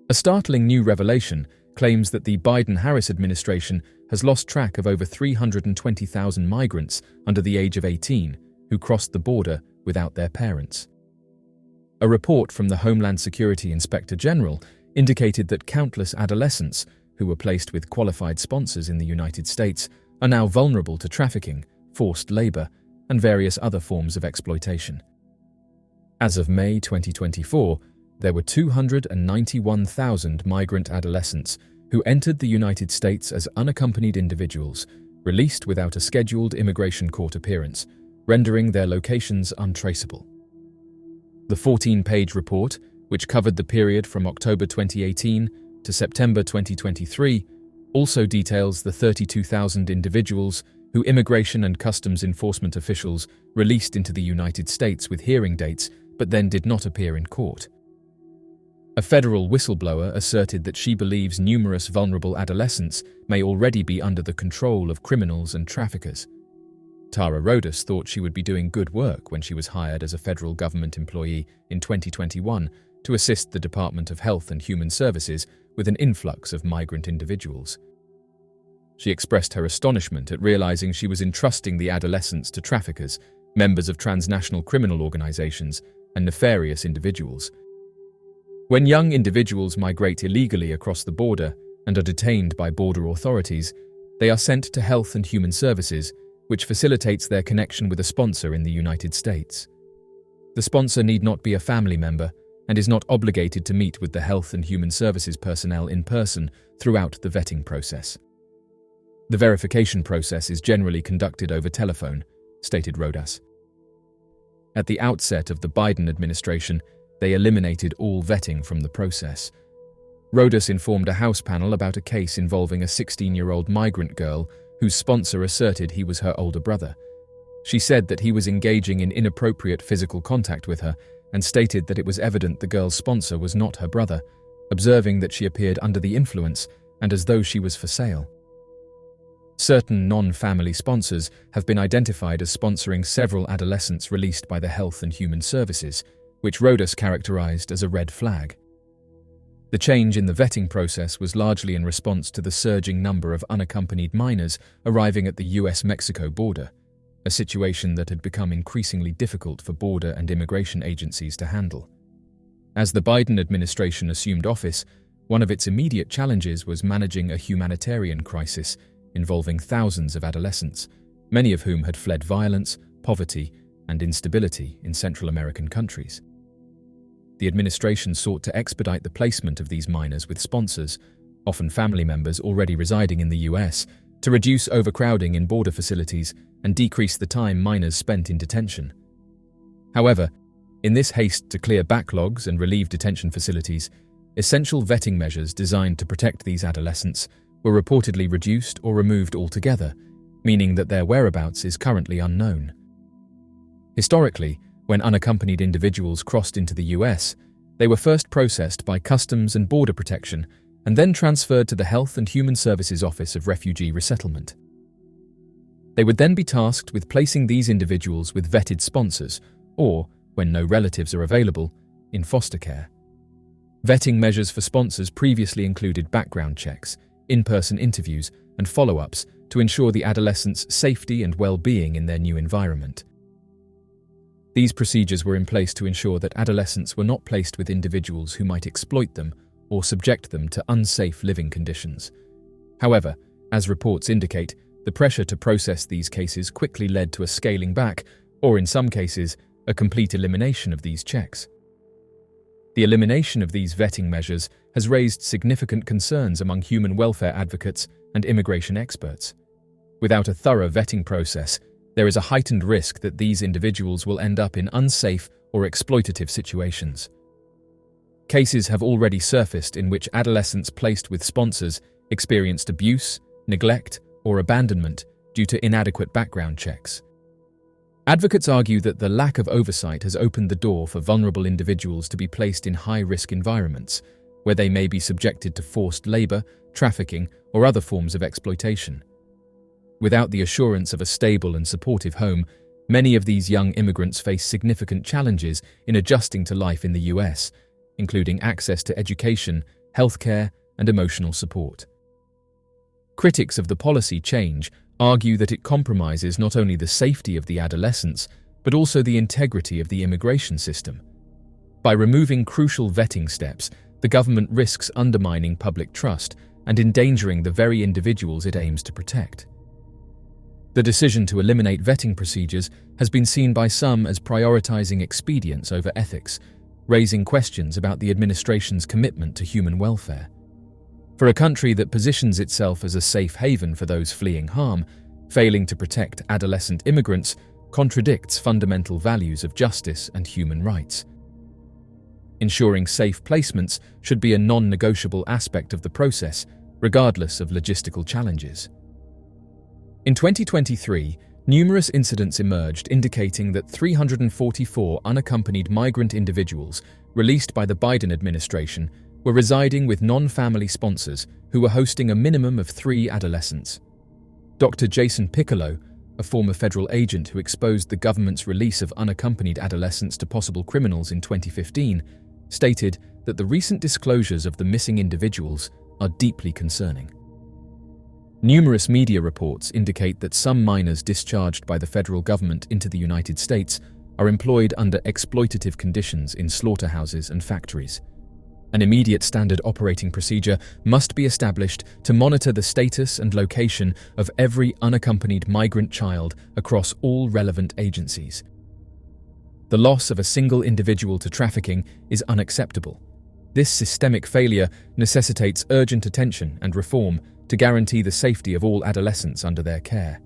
A startling new revelation claims that the Biden-Harris administration has lost track of over 320,000 migrants under the age of 18 who crossed the border without their parents. A report from the Homeland Security Inspector General indicated that countless adolescents who were placed with qualified sponsors in the United States are now vulnerable to trafficking, forced labor, and various other forms of exploitation. As of May 2024, there were 291,000 migrant adolescents who entered the United States as unaccompanied individuals, released without a scheduled immigration court appearance, rendering their locations untraceable. The 14-page report, which covered the period from October 2018 to September 2023, also details the 32,000 individuals who immigration and customs enforcement officials released into the United States with hearing dates but then did not appear in court. A federal whistleblower asserted that she believes numerous vulnerable adolescents may already be under the control of criminals and traffickers. Tara Rodas thought she would be doing good work when she was hired as a federal government employee in 2021 to assist the Department of Health and Human Services with an influx of migrant individuals. She expressed her astonishment at realizing she was entrusting the adolescents to traffickers, members of transnational criminal organizations, and nefarious individuals. When young individuals migrate illegally across the border and are detained by border authorities, they are sent to Health and Human Services, which facilitates their connection with a sponsor in the United States. The sponsor need not be a family member and is not obligated to meet with the Health and Human Services personnel in person throughout the vetting process. The verification process is generally conducted over telephone, stated Rodas. At the outset of the Biden administration, they eliminated all vetting from the process. Rodas informed a House panel about a case involving a 16-year-old migrant girl whose sponsor asserted he was her older brother. She said that he was engaging in inappropriate physical contact with her and stated that it was evident the girl's sponsor was not her brother, observing that she appeared under the influence and as though she was for sale. Certain non-family sponsors have been identified as sponsoring several adolescents released by the Health and Human Services, which Rodas characterized as a red flag. The change in the vetting process was largely in response to the surging number of unaccompanied minors arriving at the US-Mexico border, a situation that had become increasingly difficult for border and immigration agencies to handle. As the Biden administration assumed office, one of its immediate challenges was managing a humanitarian crisis involving thousands of adolescents, many of whom had fled violence, poverty, and instability in Central American countries. The administration sought to expedite the placement of these minors with sponsors, often family members already residing in the US, to reduce overcrowding in border facilities and decrease the time minors spent in detention. However, in this haste to clear backlogs and relieve detention facilities, essential vetting measures designed to protect these adolescents were reportedly reduced or removed altogether, meaning that their whereabouts is currently unknown. Historically, when unaccompanied individuals crossed into the US, they were first processed by Customs and Border Protection and then transferred to the Health and Human Services Office of Refugee Resettlement. They would then be tasked with placing these individuals with vetted sponsors or, when no relatives are available, in foster care. Vetting measures for sponsors previously included background checks, in-person interviews, and follow-ups to ensure the adolescents' safety and well-being in their new environment. These procedures were in place to ensure that adolescents were not placed with individuals who might exploit them or subject them to unsafe living conditions. However, as reports indicate, the pressure to process these cases quickly led to a scaling back, or in some cases, a complete elimination of these checks. The elimination of these vetting measures has raised significant concerns among human welfare advocates and immigration experts. Without a thorough vetting process, there is a heightened risk that these individuals will end up in unsafe or exploitative situations. Cases have already surfaced in which adolescents placed with sponsors experienced abuse, neglect, or abandonment due to inadequate background checks. Advocates argue that the lack of oversight has opened the door for vulnerable individuals to be placed in high-risk environments, where they may be subjected to forced labor, trafficking, or other forms of exploitation. Without the assurance of a stable and supportive home, many of these young immigrants face significant challenges in adjusting to life in the US, including access to education, healthcare, and emotional support. Critics of the policy change argue that it compromises not only the safety of the adolescents, but also the integrity of the immigration system. By removing crucial vetting steps, the government risks undermining public trust and endangering the very individuals it aims to protect. The decision to eliminate vetting procedures has been seen by some as prioritizing expedience over ethics, raising questions about the administration's commitment to human welfare. For a country that positions itself as a safe haven for those fleeing harm, failing to protect adolescent immigrants contradicts fundamental values of justice and human rights. Ensuring safe placements should be a non-negotiable aspect of the process, regardless of logistical challenges. In 2023, numerous incidents emerged indicating that 344 unaccompanied migrant individuals released by the Biden administration were residing with non-family sponsors who were hosting a minimum of 3 adolescents. Dr. Jason Piccolo, a former federal agent who exposed the government's release of unaccompanied adolescents to possible criminals in 2015, stated that the recent disclosures of the missing individuals are deeply concerning. Numerous media reports indicate that some minors discharged by the federal government into the United States are employed under exploitative conditions in slaughterhouses and factories. An immediate standard operating procedure must be established to monitor the status and location of every unaccompanied migrant child across all relevant agencies. The loss of a single individual to trafficking is unacceptable. This systemic failure necessitates urgent attention and reform to guarantee the safety of all adolescents under their care.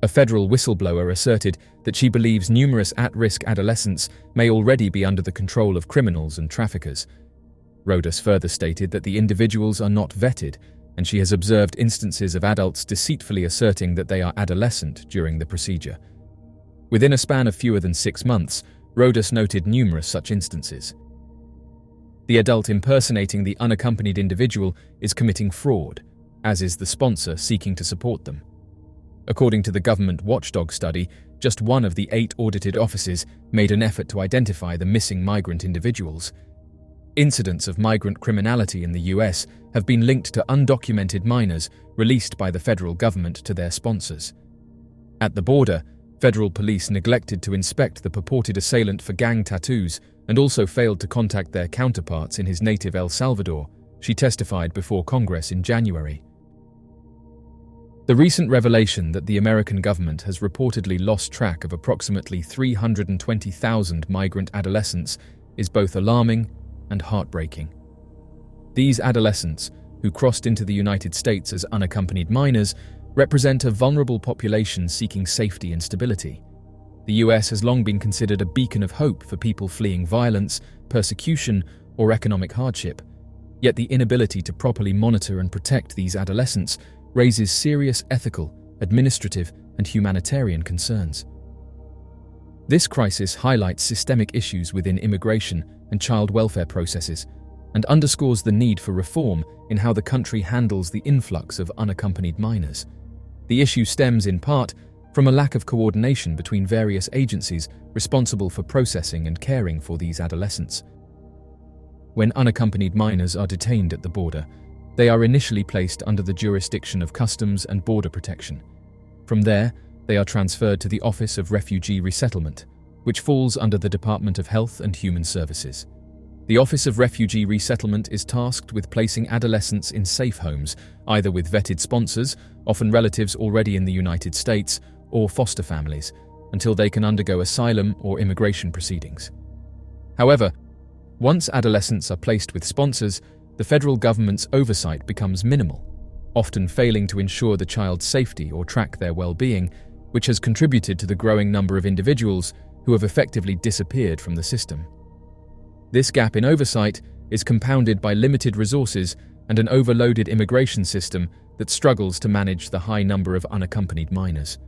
A federal whistleblower asserted that she believes numerous at-risk adolescents may already be under the control of criminals and traffickers. Rodas further stated that the individuals are not vetted, and she has observed instances of adults deceitfully asserting that they are adolescent during the procedure. Within a span of fewer than 6 months, Rodas noted numerous such instances. The adult impersonating the unaccompanied individual is committing fraud, as is the sponsor seeking to support them. According to the government watchdog study, just one of the 8 audited offices made an effort to identify the missing migrant individuals. Incidents of migrant criminality in the US have been linked to undocumented minors released by the federal government to their sponsors. At the border, federal police neglected to inspect the purported assailant for gang tattoos and also failed to contact their counterparts in his native El Salvador, she testified before Congress in January. The recent revelation that the American government has reportedly lost track of approximately 320,000 migrant adolescents is both alarming and heartbreaking. These adolescents, who crossed into the United States as unaccompanied minors, represent a vulnerable population seeking safety and stability. The US has long been considered a beacon of hope for people fleeing violence, persecution, or economic hardship. Yet the inability to properly monitor and protect these adolescents raises serious ethical, administrative, and humanitarian concerns. This crisis highlights systemic issues within immigration and child welfare processes and underscores the need for reform in how the country handles the influx of unaccompanied minors. The issue stems in part from a lack of coordination between various agencies responsible for processing and caring for these adolescents. When unaccompanied minors are detained at the border, they are initially placed under the jurisdiction of Customs and Border Protection. From there, they are transferred to the Office of Refugee Resettlement, which falls under the Department of Health and Human Services. The Office of Refugee Resettlement is tasked with placing adolescents in safe homes, either with vetted sponsors, often relatives already in the United States, or foster families, until they can undergo asylum or immigration proceedings. However, once adolescents are placed with sponsors, the federal government's oversight becomes minimal, often failing to ensure the child's safety or track their well-being, which has contributed to the growing number of individuals who have effectively disappeared from the system. This gap in oversight is compounded by limited resources and an overloaded immigration system that struggles to manage the high number of unaccompanied minors.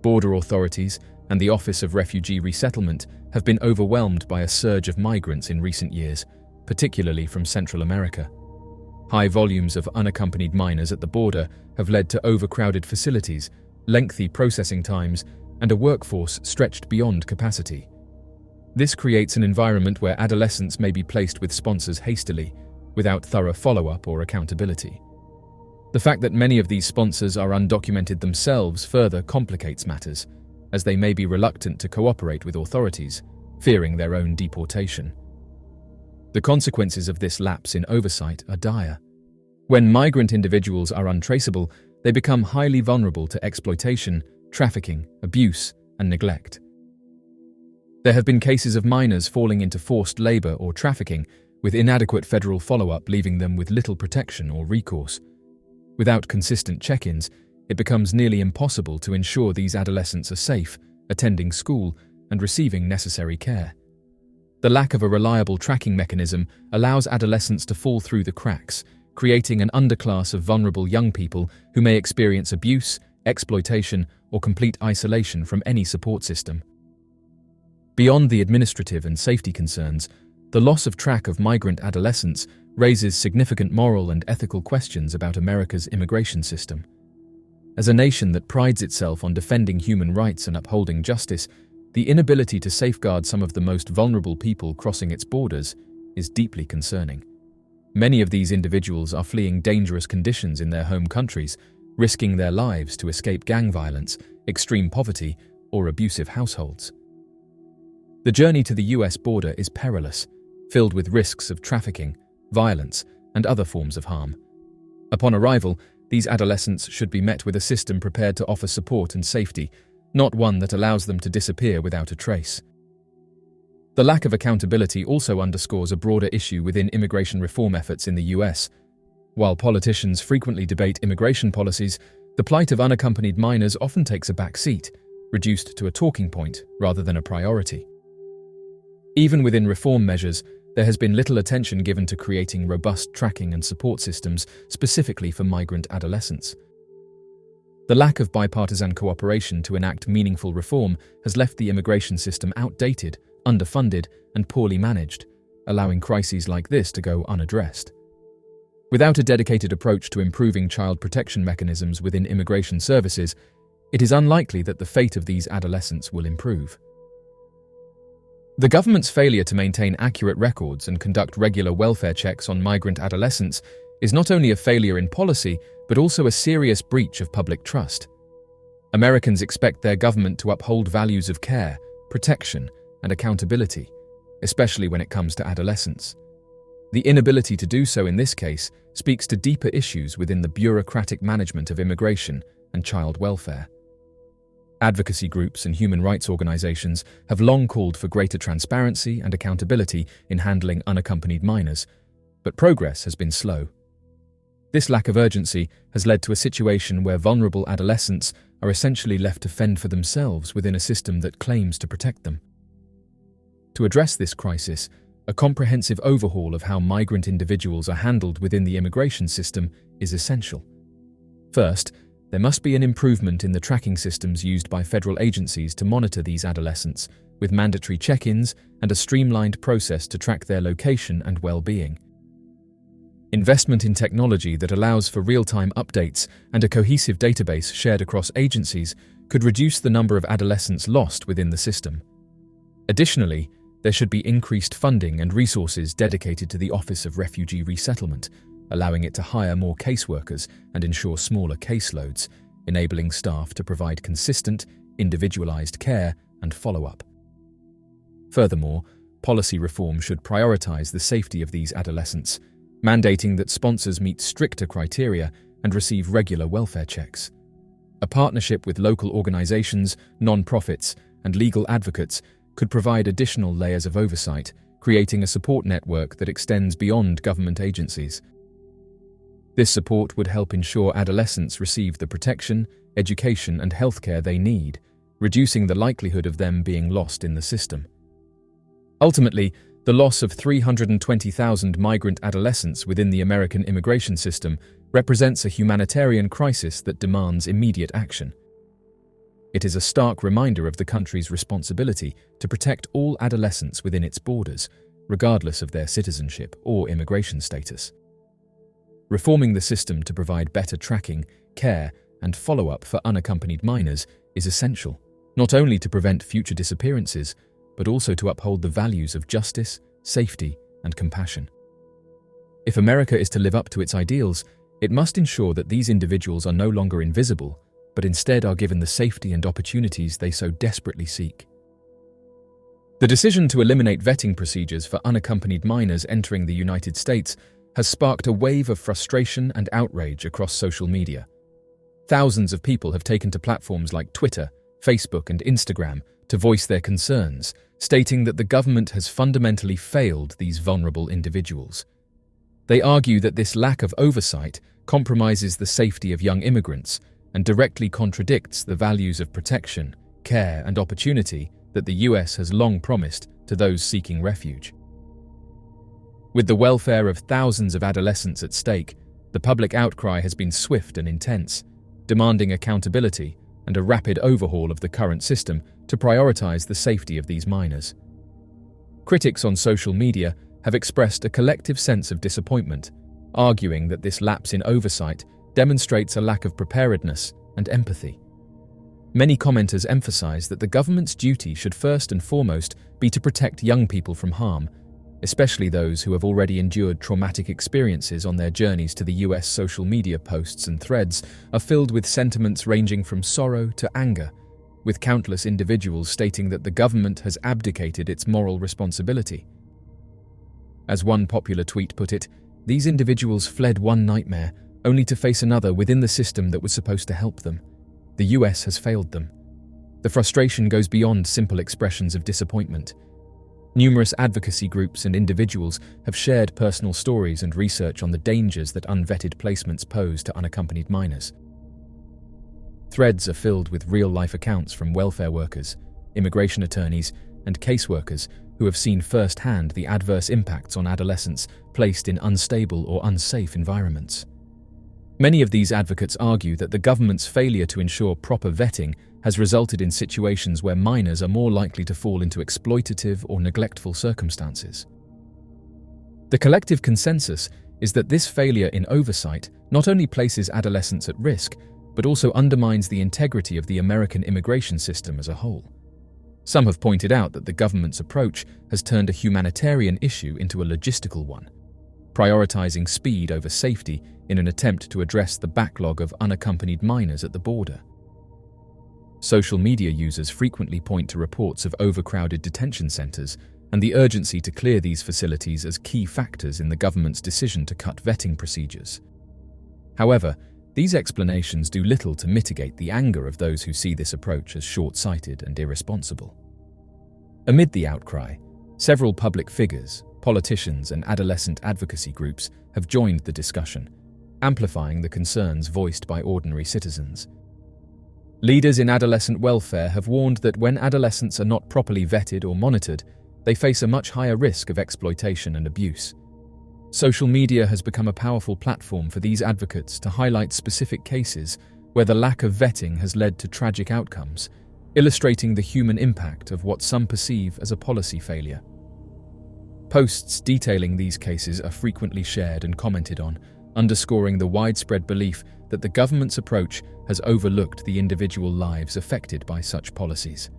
Border authorities and the Office of Refugee Resettlement have been overwhelmed by a surge of migrants in recent years, particularly from Central America. High volumes of unaccompanied minors at the border have led to overcrowded facilities, lengthy processing times, and a workforce stretched beyond capacity. This creates an environment where adolescents may be placed with sponsors hastily, without thorough follow-up or accountability. The fact that many of these sponsors are undocumented themselves further complicates matters, as they may be reluctant to cooperate with authorities, fearing their own deportation. The consequences of this lapse in oversight are dire. When migrant individuals are untraceable, they become highly vulnerable to exploitation, trafficking, abuse, and neglect. There have been cases of minors falling into forced labor or trafficking, with inadequate federal follow-up leaving them with little protection or recourse. Without consistent check-ins, it becomes nearly impossible to ensure these adolescents are safe, attending school, and receiving necessary care. The lack of a reliable tracking mechanism allows adolescents to fall through the cracks, creating an underclass of vulnerable young people who may experience abuse, exploitation, or complete isolation from any support system. Beyond the administrative and safety concerns, the loss of track of migrant adolescents raises significant moral and ethical questions about America's immigration system. As a nation that prides itself on defending human rights and upholding justice, the inability to safeguard some of the most vulnerable people crossing its borders is deeply concerning. Many of these individuals are fleeing dangerous conditions in their home countries, risking their lives to escape gang violence, extreme poverty, or abusive households. The journey to the US border is perilous, filled with risks of trafficking, violence, and other forms of harm. Upon arrival, these adolescents should be met with a system prepared to offer support and safety, not one that allows them to disappear without a trace. The lack of accountability also underscores a broader issue within immigration reform efforts in the US. While politicians frequently debate immigration policies, the plight of unaccompanied minors often takes a back seat, reduced to a talking point rather than a priority. Even within reform measures, there has been little attention given to creating robust tracking and support systems specifically for migrant adolescents. The lack of bipartisan cooperation to enact meaningful reform has left the immigration system outdated, underfunded, and poorly managed, allowing crises like this to go unaddressed. Without a dedicated approach to improving child protection mechanisms within immigration services, it is unlikely that the fate of these adolescents will improve. The government's failure to maintain accurate records and conduct regular welfare checks on migrant adolescents is not only a failure in policy, but also a serious breach of public trust. Americans expect their government to uphold values of care, protection, and accountability, especially when it comes to adolescents. The inability to do so in this case speaks to deeper issues within the bureaucratic management of immigration and child welfare. Advocacy groups and human rights organizations have long called for greater transparency and accountability in handling unaccompanied minors, but progress has been slow. This lack of urgency has led to a situation where vulnerable adolescents are essentially left to fend for themselves within a system that claims to protect them. To address this crisis, a comprehensive overhaul of how migrant individuals are handled within the immigration system is essential. First, there must be an improvement in the tracking systems used by federal agencies to monitor these adolescents, with mandatory check-ins and a streamlined process to track their location and well-being. Investment in technology that allows for real-time updates and a cohesive database shared across agencies could reduce the number of adolescents lost within the system. Additionally, there should be increased funding and resources dedicated to the Office of Refugee Resettlement, allowing it to hire more caseworkers and ensure smaller caseloads, enabling staff to provide consistent, individualized care and follow-up. Furthermore, policy reform should prioritize the safety of these adolescents, mandating that sponsors meet stricter criteria and receive regular welfare checks. A partnership with local organizations, non-profits, and legal advocates could provide additional layers of oversight, creating a support network that extends beyond government agencies. This support would help ensure adolescents receive the protection, education, and healthcare they need, reducing the likelihood of them being lost in the system. Ultimately, the loss of 320,000 migrant adolescents within the American immigration system represents a humanitarian crisis that demands immediate action. It is a stark reminder of the country's responsibility to protect all adolescents within its borders, regardless of their citizenship or immigration status. Reforming the system to provide better tracking, care, and follow-up for unaccompanied minors is essential, not only to prevent future disappearances, but also to uphold the values of justice, safety, and compassion. If America is to live up to its ideals, it must ensure that these individuals are no longer invisible, but instead are given the safety and opportunities they so desperately seek. The decision to eliminate vetting procedures for unaccompanied minors entering the United States has sparked a wave of frustration and outrage across social media. Thousands of people have taken to platforms like Twitter, Facebook, and Instagram to voice their concerns, stating that the government has fundamentally failed these vulnerable individuals. They argue that this lack of oversight compromises the safety of young immigrants and directly contradicts the values of protection, care, and opportunity that the US has long promised to those seeking refuge. With the welfare of thousands of adolescents at stake, the public outcry has been swift and intense, demanding accountability and a rapid overhaul of the current system to prioritize the safety of these minors. Critics on social media have expressed a collective sense of disappointment, arguing that this lapse in oversight demonstrates a lack of preparedness and empathy. Many commenters emphasize that the government's duty should first and foremost be to protect young people from harm, especially those who have already endured traumatic experiences on their journeys to the US. Social media posts and threads are filled with sentiments ranging from sorrow to anger, with countless individuals stating that the government has abdicated its moral responsibility. As one popular tweet put it, these individuals fled one nightmare only to face another within the system that was supposed to help them. The US has failed them. The frustration goes beyond simple expressions of disappointment. Numerous advocacy groups and individuals have shared personal stories and research on the dangers that unvetted placements pose to unaccompanied minors. Threads are filled with real-life accounts from welfare workers, immigration attorneys, and caseworkers who have seen firsthand the adverse impacts on adolescents placed in unstable or unsafe environments. Many of these advocates argue that the government's failure to ensure proper vetting has resulted in situations where minors are more likely to fall into exploitative or neglectful circumstances. The collective consensus is that this failure in oversight not only places adolescents at risk, but also undermines the integrity of the American immigration system as a whole. Some have pointed out that the government's approach has turned a humanitarian issue into a logistical one, prioritizing speed over safety in an attempt to address the backlog of unaccompanied minors at the border. Social media users frequently point to reports of overcrowded detention centers and the urgency to clear these facilities as key factors in the government's decision to cut vetting procedures. However, these explanations do little to mitigate the anger of those who see this approach as short-sighted and irresponsible. Amid the outcry, several public figures, politicians, and adolescent advocacy groups have joined the discussion, amplifying the concerns voiced by ordinary citizens. Leaders in adolescent welfare have warned that when adolescents are not properly vetted or monitored, they face a much higher risk of exploitation and abuse. Social media has become a powerful platform for these advocates to highlight specific cases where the lack of vetting has led to tragic outcomes, illustrating the human impact of what some perceive as a policy failure. Posts detailing these cases are frequently shared and commented on, underscoring the widespread belief that the government's approach has overlooked the individual lives affected by such policies.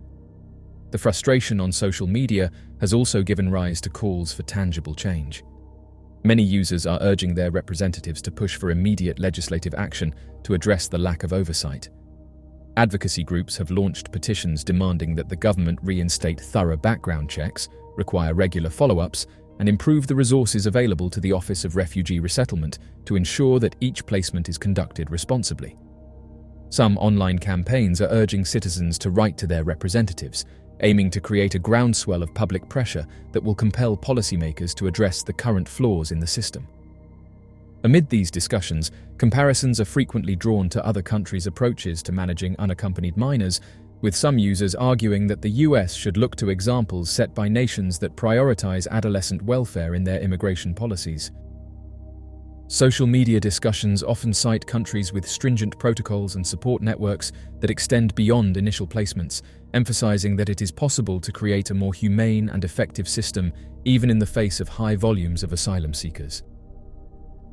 The frustration on social media has also given rise to calls for tangible change. Many users are urging their representatives to push for immediate legislative action to address the lack of oversight. Advocacy groups have launched petitions demanding that the government reinstate thorough background checks, require regular follow-ups, and improve the resources available to the Office of Refugee Resettlement to ensure that each placement is conducted responsibly. Some online campaigns are urging citizens to write to their representatives, aiming to create a groundswell of public pressure that will compel policymakers to address the current flaws in the system. Amid these discussions, comparisons are frequently drawn to other countries' approaches to managing unaccompanied minors, with some users arguing that the US should look to examples set by nations that prioritize adolescent welfare in their immigration policies. Social media discussions often cite countries with stringent protocols and support networks that extend beyond initial placements, emphasizing that it is possible to create a more humane and effective system even in the face of high volumes of asylum seekers.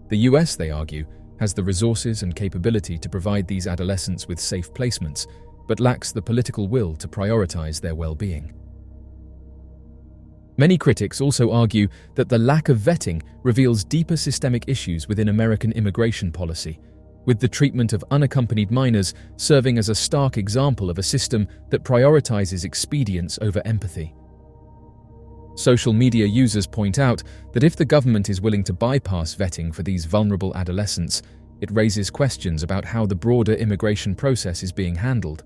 The US, they argue, has the resources and capability to provide these adolescents with safe placements, but lacks the political will to prioritize their well-being. Many critics also argue that the lack of vetting reveals deeper systemic issues within American immigration policy, with the treatment of unaccompanied minors serving as a stark example of a system that prioritizes expedience over empathy. Social media users point out that if the government is willing to bypass vetting for these vulnerable adolescents, it raises questions about how the broader immigration process is being handled.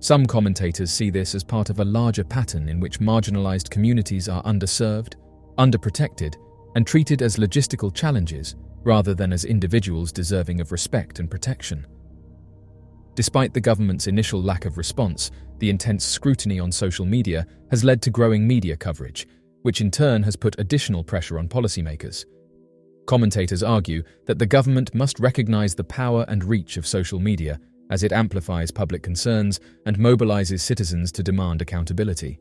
Some commentators see this as part of a larger pattern in which marginalized communities are underserved, underprotected, and treated as logistical challenges rather than as individuals deserving of respect and protection. Despite the government's initial lack of response, the intense scrutiny on social media has led to growing media coverage, which in turn has put additional pressure on policymakers. Commentators argue that the government must recognize the power and reach of social media as it amplifies public concerns and mobilizes citizens to demand accountability.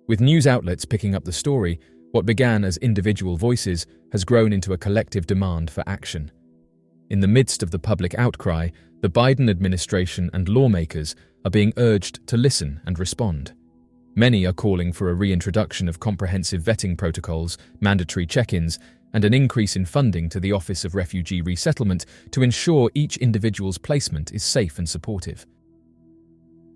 With news outlets picking up the story, what began as individual voices has grown into a collective demand for action. In the midst of the public outcry, the Biden administration and lawmakers are being urged to listen and respond. Many are calling for a reintroduction of comprehensive vetting protocols, mandatory check-ins, and an increase in funding to the Office of Refugee Resettlement to ensure each individual's placement is safe and supportive.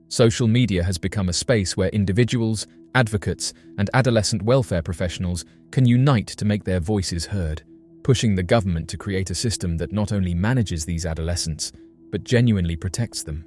Social media has become a space where individuals, advocates, and adolescent welfare professionals can unite to make their voices heard, pushing the government to create a system that not only manages these adolescents, but genuinely protects them.